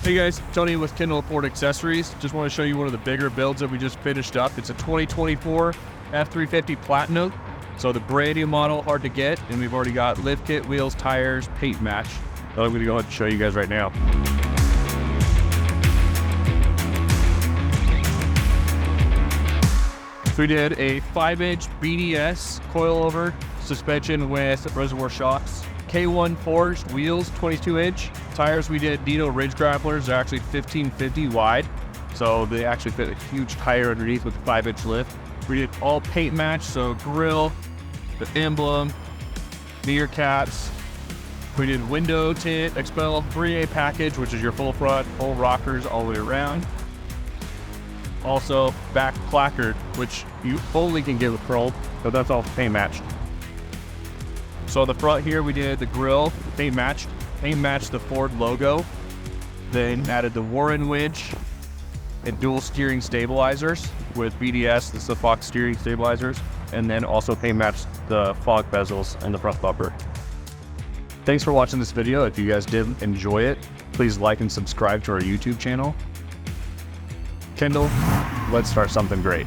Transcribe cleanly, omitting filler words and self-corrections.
Hey guys, Tony with Kendall Ford Accessories. Just want to show you one of the bigger builds that we just finished up. It's a 2024 F-350 Platinum. So the brand new model, hard to get, and we've already got lift kit, wheels, tires, paint match. So I'm going to go ahead and show you guys right now. So we did a 5-inch BDS coilover suspension with reservoir shocks. KG1 Forged wheels, 22-inch. Tires, we did Dino Ridge Grapplers. They're actually 1550 wide. So they actually fit a huge tire underneath with a 5-inch lift. We did all paint match, so grill, the emblem, mirror caps. We did window tint, expel 3A package, which is your full front, full rockers all the way around. Also back placard, which you only can get with chrome, so that's all paint matched. So the front here, we did the grill, paint matched the Ford logo, then added the Warren winch and dual steering stabilizers with BDS, this is the Fox steering stabilizers, and then also paint matched the fog bezels and the front bumper. Thanks for watching this video. If you guys did enjoy it, please like and subscribe to our YouTube channel. Kendall, let's start something great.